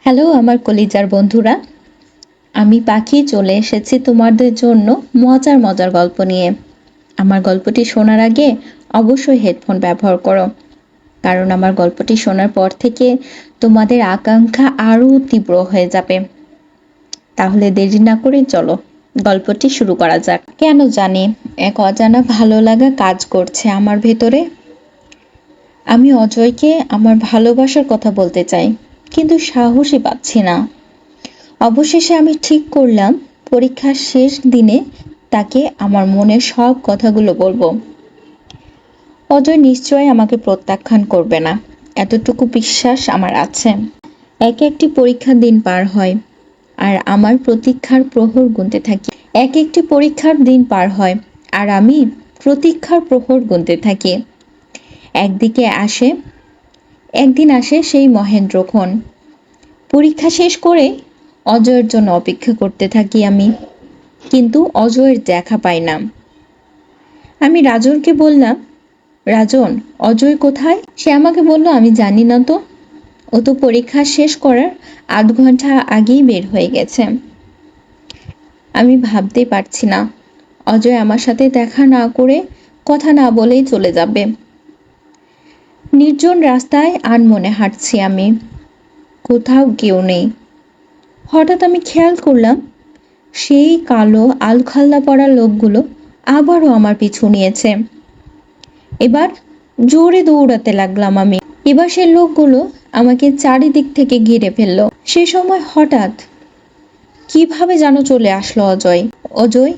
Hello আমার কলিজার বন্ধুরা, আমি পাখি চলে এসেছি তোমাদের জন্য মজার মজার গল্প নিয়ে। আমার গল্পটি শোনার আগে অবশ্যই হেডফোন ব্যবহার করো, কারণ আমার গল্পটি শোনার পর থেকে তোমাদের আকাঙ্ক্ষা আরও তীব্র হয়ে যাবে। তাহলে দেরি না করে চলো গল্পটি শুরু করা যাক। কেন জানি এক অজানা ভালো লাগা কাজ করছে আমার ভেতরে। আমি অজয়কে আমার ভালোবাসার কথা বলতে চাই, কিন্তু সাহসই পাচ্ছি না। অবশেষে আমি ঠিক করলাম পরীক্ষার শেষ দিনে তাকে আমার মনের সব কথাগুলো বলবো। অজয় নিশ্চয়ই আমাকে প্রত্যাখ্যান করবে না, এতটুকু বিশ্বাস আমার আছে। এক একটি পরীক্ষার দিন পার হয় আর আমার প্রতীক্ষার প্রহর গুনতে থাকি। এক একটি পরীক্ষার দিন পার হয় আর আমি প্রতীক্ষার প্রহর গুনতে থাকি। একদিন আসে সেই মহেন্দ্রক্ষণ। পরীক্ষা শেষ করে অজয়ের জন্য অপেক্ষা করতে থাকি আমি, কিন্তু অজয়ের দেখা পাই না। আমি রাজনকে বললাম, রাজন, অজয় কোথায়? সে আমাকে বলল, আমি জানি না তো, ও তো পরীক্ষা শেষ করার ৮ ঘন্টা আগেই বের হয়ে গেছে। আমি ভাবতেই পারছি না অজয় আমার সাথে দেখা না করে, কথা না বলেই চলে যাবে। নির্জন রাস্তায় আনমনে হাঁটছি আমি, কোথাও কেউ নেই। হঠাৎ আমি খেয়াল করলাম সেই কালো আলখাল্লা পরা লোকগুলো আবারও আমার পিছু নিয়েছে। এবার জোরে দৌড়াতে লাগলাম আমি। এবার সেই লোকগুলো আমাকে চারিদিক থেকে ঘিরে ফেললো। সে সময় হঠাৎ কিভাবে যেন চলে আসলো অজয়। অজয়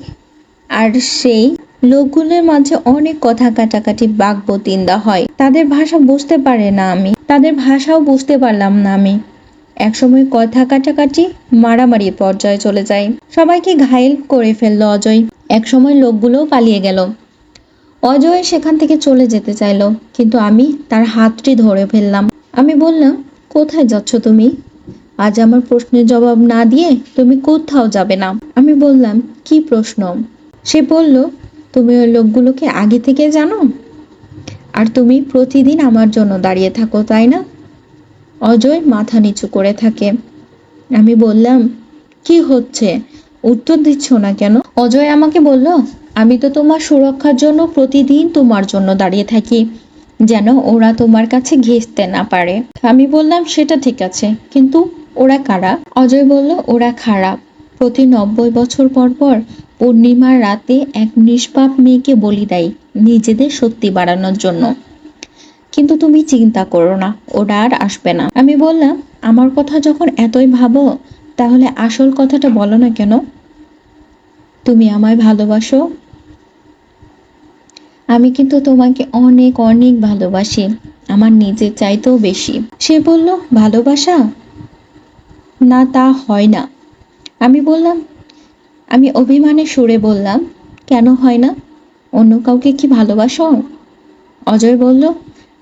আর সেই লোকগুলোর মাঝে অনেক কথা কাটাকাটি বাকবিতণ্ডা হয়। তাদের ভাষা বুঝতে পারে না আমি, তাদের ভাষাও বুঝতে পারলাম না আমি। একসময় কথা কাটাকাটি মারামারির পর্যায়ে চলে যায়। সবাইকে ঘায়েল করে ফেললো অজয়। একসময় লোকগুলোও পালিয়ে গেল। অজয় সেখান থেকে চলে যেতে চাইলো, কিন্তু আমি তার হাতটি ধরে ফেললাম। আমি বললাম, কোথায় যাচ্ছ তুমি? আজ আমার প্রশ্নের জবাব না দিয়ে তুমি কোথাও যাবে না। আমি বললাম, কি প্রশ্ন? সে বলল, তুমি ওই লোকগুলোকে আগে থেকে জানো, আর তুমি প্রতিদিন আমার জন্য দাঁড়িয়ে থাকো, তাই না? অজয় মাথা নিচু করে থাকে। আমি বললাম, কি হচ্ছে, উত্তর দিচ্ছ না কেন? অজয় আমাকে বলল, আমি তো তোমার সুরক্ষার জন্য প্রতিদিন তোমার জন্য দাঁড়িয়ে থাকি, যেন ওরা তোমার কাছে ঘেঁষতে না পারে। আমি বললাম, সেটা ঠিক আছে, কিন্তু ওরা কারা? অজয় বলল, ওরা খারাপ। প্রতি ৯০ বছর পর পর পূর্ণিমার রাতে এক নিষ্পাপ মেয়েকে বলি দেয় নিজেদের শক্তি বাড়ানোর জন্য। কিন্তু তুমি চিন্তা করো না, ওরা আর আসবে না। আমি বললাম, আমার কথা যখন এতই ভাবো, তাহলে আসল কথাটা বলো না কেন? তুমি আমায় ভালোবাসো? আমি কিন্তু তোমাকে অনেক অনেক ভালোবাসি, আমার নিজের চাইতেও বেশি। সে বলল, ভালোবাসা? না, তা হয় না। আমি বললাম, আমি অভিমানের সুরে বললাম, কেন হয় না? অন্য কাউকে কি ভালোবাসো? অজয় বলল,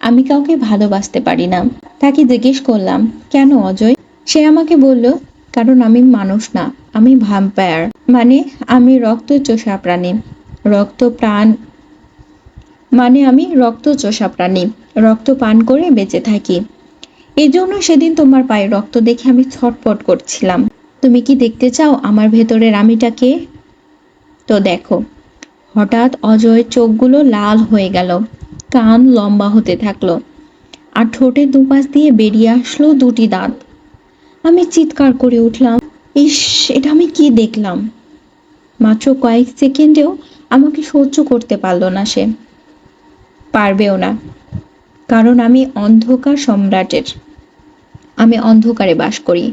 আমি কাউকে ভালোবাসতে পারি না। তাকে জিজ্ঞেস করলাম, কেন অজয়? সে আমাকে বলল, কারণ আমি মানুষ না, আমি ভ্যাম্পায়ার, মানে আমি রক্তচোষা প্রাণী। রক্ত প্রাণ আমি রক্তচোষা প্রাণী, রক্ত পান করে বেঁচে থাকি। এই জন্য সেদিন তোমার পায়ে রক্ত দেখে আমি ছটফট করছিলাম। তুমি কি দেখতে চাও আমার ভেতরের আমিটাকে? তো দেখো। হঠাৎ অজয়ের চোখগুলো লাল হয়ে গেল, কান লম্বা হতে থাকলো, আর ঠোঁটের দুপাশ দিয়ে বেরিয়ে আসলো দুটি দাঁত। আমি চিৎকার করে উঠলাম, ইস, এটা আমি কি দেখলাম! মাত্র কয়েক সেকেন্ডেও আমাকে সহ্য করতে পারলো না সে, পারবেও না, কারণ আমি অন্ধকার সম্রাটের, আমি অন্ধকারে বাস করি,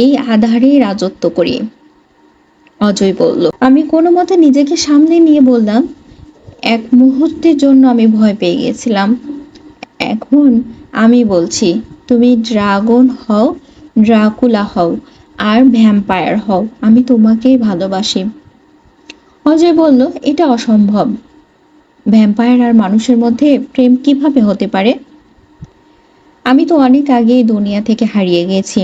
এই আধারে রাজত্ব করি। অজয় বলল। আমি কোনো মতে নিজেকে সামনে নিয়ে বললাম, এক মুহূর্তের জন্য আমি ভয় পেয়ে গেছিলাম। এখন আমি বলছি, তুমি ড্রাগন হও, ড্রাকুলা হও, আর ভ্যাম্পায়ার হও, আমি তোমাকেই ভালোবাসি। অজয় বলল, এটা অসম্ভব। ভ্যাম্পায়ার আর মানুষের মধ্যে প্রেম কিভাবে হতে পারে? আমি তো অনেক আগেই দুনিয়া থেকে হারিয়ে গেছি,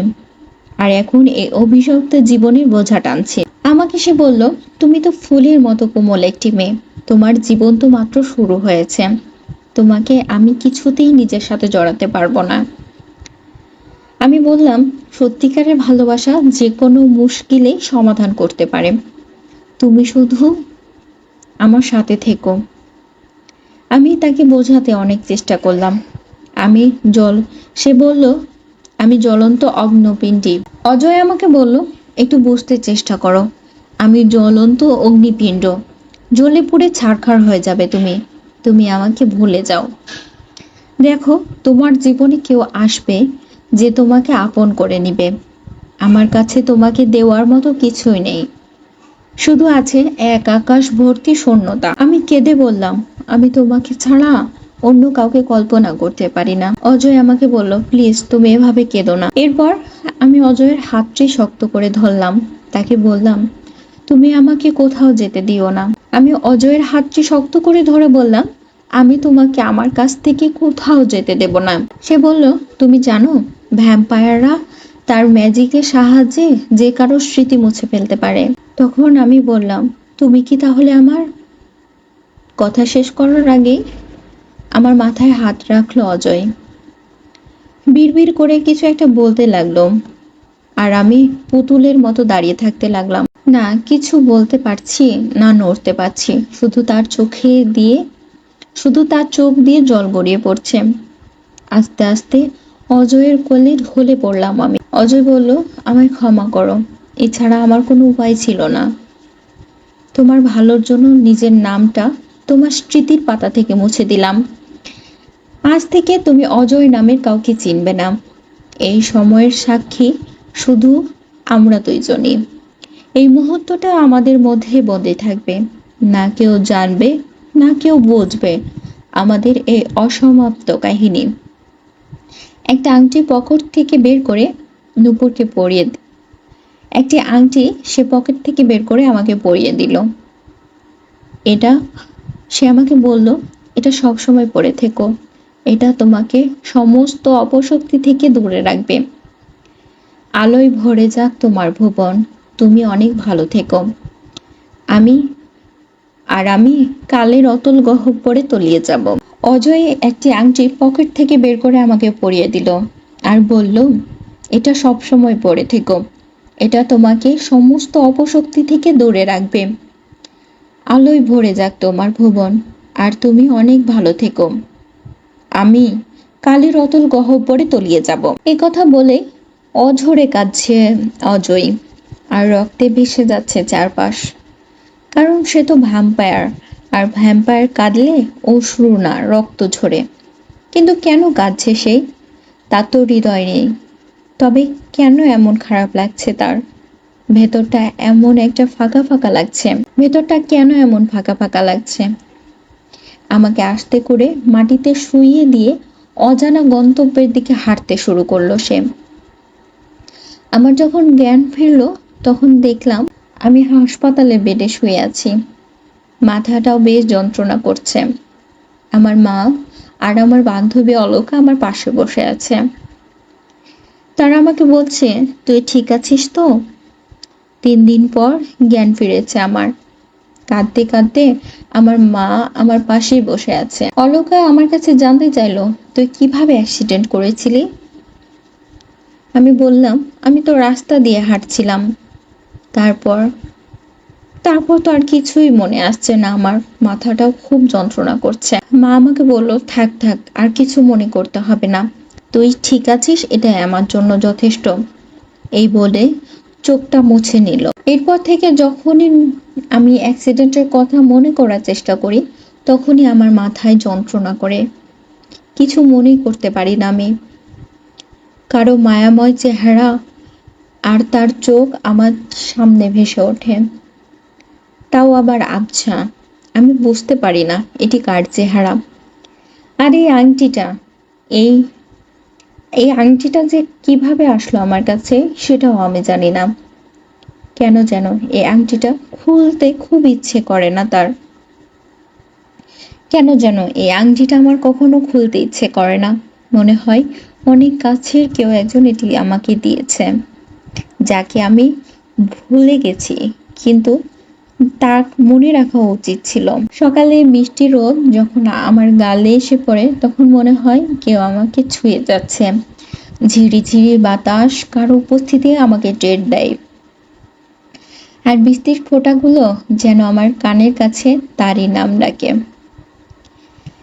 আর এখন এই অভিশপ্ত জীবনের বোঝা টানছি। আমাকে সে বলল, তুমি তো ফুলের মতো কোমল একটি মেয়ে, তোমার জীবন তো মাত্র শুরু হয়েছে, তোমাকে আমি কিছুতেই নিজের সাথে জড়াতে পারবো না। আমি বললাম, সত্যিকারের ভালোবাসা যে কোনো মুশকিলে সমাধান করতে পারে। তুমি শুধু আমার সাথে থেকো। আমি তাকে বোঝাতে অনেক চেষ্টা করলাম। আমি জল সে বলল, আমি জ্বলন্ত অগ্নিপিণ্ডি। অজয় আমাকে বলল, একটু বুঝতে চেষ্টা করো। আমি জ্বলন্ত অগ্নিপিণ্ড। জ্বলে পুড়ে ছারখার হয়ে যাবে তুমি। তুমি আমাকে ভুলে যাও। দেখো, তোমার জীবনে কেউ আসবে যে তোমাকে আপন করে নিবে। আমার কাছে তোমাকে দেওয়ার মতো কিছুই নেই। শুধু আছে এক আকাশ ভর্তি শূন্যতা। আমি কেঁদে বললাম, আমি তোমাকে ছাড়া অন্য কাউকে কল্পনা করতে পারি না। অজয় আমাকে বলল, প্লিজ তুমি এভাবে কেঁদো না। এরপর আমি অজয়ের হাতটি শক্ত করে ধরলাম। তাকে বললাম, তুমি আমাকে কোথাও যেতে দিও না। আমি অজয়ের হাতটি শক্ত করে ধরে বললাম, আমি তোমাকে আমার কাছ থেকে কোথাও যেতে দেব না। সে বলল, তুমি জানো, ভ্যাম্পায়াররা তার ম্যাজিকের সাহায্যে যে কারো স্মৃতি মুছে ফেলতে পারে। তখন আমি বললাম, তুমি কি তাহলে আমার? কথা শেষ করার আগেই আমার মাথায় হাত রাখলো অজয়। বিড়বিড় করে কিছু একটা বলতে লাগলো, আর আমি পুতুলের মতো দাঁড়িয়ে থাকতে লাগলাম। না কিছু বলতে পারছি, না নড়তে পারছি। শুধু তার চোখ দিয়ে জল গড়িয়ে পড়ছে। আস্তে আস্তে অজয়ের কোলে ঢলে পড়লাম আমি। অজয় বলল, আমায় ক্ষমা করো। এছাড়া আমার কোনো উপায় ছিল না। তোমার ভালোর জন্য নিজের নামটা তোমার স্মৃতির পাতা থেকে মুছে দিলাম। আজ থেকে তুমি অজয় নামের কাউকে চিনবে না। এই সময়ের সাক্ষী শুধু আমরা দুইজনই। এই মুহূর্তটা আমাদের মধ্যে বন্দী থাকবে। না কেউ জানবে, না কেউ বুঝবে আমাদের এই অসমাপ্ত কাহিনী। একটা আংটি পকেট থেকে বের করে নূপুরকে পরিয়ে একটি আংটি সে পকেট থেকে বের করে আমাকে পরিয়ে দিল। এটা সে আমাকে বলল, এটা সব সময় পরে থেকো। এটা তোমাকে সমস্ত অপশক্তি থেকে দূরে রাখবে। আলোয় ভরে যাক তোমার ভুবন। তুমি অনেক ভালো থেকো। আমি আমি কালের অতল গহ্বরে তলিয়ে যাব। অজয় একটি আংটি পকেট থেকে বের করে আমাকে পরিয়ে দিল আর বলল, এটা সব সময় পরে থেকো। এটা তোমাকে সমস্ত অপশক্তি থেকে দূরে রাখবে। আলোয় ভরে যাক তোমার ভুবন, আর তুমি অনেক ভালো থেকো। আমি কালের অতল গহ্বরে তলিয়ে যাব। এ কথা বলে অঝরে কাঁদছে অজয়, আর রক্তে ভেসে যাচ্ছে চারপাশ। কারণ সে তো ভ্যাম্পায়ার, আর ভ্যাম্পায়ার কাঁদলে অশ্রু না, রক্ত ঝরে। কিন্তু কেন কাঁদছে সে? তার তো হৃদয় নেই। তবে কেন এমন খারাপ লাগছে তার? ভেতরটা এমন একটা ফাঁকা ফাঁকা লাগছে। ভেতরটা কেন এমন ফাঁকা ফাঁকা লাগছে? আমাকে আস্তে করে মাটিতে শুইয়ে দিয়ে অজানা গন্তব্যের দিকে হাঁটতে শুরু করলো সে। আমার যখন জ্ঞান ফিরলো, তখন দেখলাম আমি হাসপাতালে বেডে শুয়ে আছি। মাথাটাও বেশ যন্ত্রণা করছে। আমার মা আর আমার বান্ধবী অলকা আমার পাশে বসে আছে। তারা আমাকে বলছে, তুই ঠিক আছিস তো? 3 দিন পর জ্ঞান ফিরেছে আমার। কাঁদতে কাঁদতে আমার মা আমার পাশেই বসে আছে। অলকা আমার কাছে জানতে চাইলো, তুই কিভাবে অ্যাক্সিডেন্ট করেছিলি? আমি বললাম, আমি তো রাস্তা দিয়ে হাঁটছিলাম। তারপর তারপর তো আর কিছুই মনে আসছে না আমার। মাথাটাও খুব যন্ত্রণা করছে। মা আমাকে বলল, থাক থাক, আর কিছু মনে করতে হবে না। তুই ঠিক আছিস, এটাই আমার জন্য যথেষ্ট। এই বলে চোখটা মুছে নিল। এরপর থেকে যখনই আমি অ্যাক্সিডেন্টের কথা মনে করার চেষ্টা করি, তখনই আমার মাথায় যন্ত্রণা করে। কিছু মনেই করতে পারি না আমি। কারো মায়াময় চেহারা আর তার চোখ আমার সামনে ভেসে ওঠে, তাও আবার আবছা। আমি বুঝতে পারি না এটি কার চেহারা। আর এই আংটিটা, এই এই আংটিটা যে কিভাবে আসলো আমার কাছে, সেটাও আমি জানি না। কেন যেন এই আংটিটা খুলতে খুব ইচ্ছে করে না তার। কেন যেন এই আংটিটা আমার কখনো খুলতে ইচ্ছে করে না। মনে হয় অনেক কাছের কেউ একজন এটি আমাকে দিয়েছে, যাকে আমি ভুলে গেছি, কিন্তু তা মনে রাখা উচিত ছিল। সকালে মিষ্টি রোদ যখন আমার গালে এসে পড়ে, তখন মনে হয় কেউ আমাকে ছুঁয়ে যাচ্ছে। ঝিরিঝিরি বাতাস কারো উপস্থিতি আমাকে টের দেয়, আর বৃষ্টির ফোঁটাগুলো যেন আমার কানের কাছে তারই নাম ডাকে।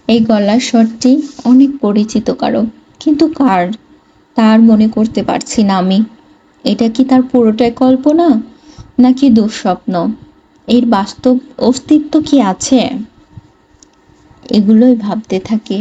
এই গলার স্বরটি অনেক পরিচিত কারো, কিন্তু কার তার মনে করতে পারছি না আমি। এটা কি তার পুরোটাই কল্পনা, নাকি দুঃস্বপ্ন? এর বাস্তব অস্তিত্ব কি আছে? এগুলোই ভাবতে থাকি।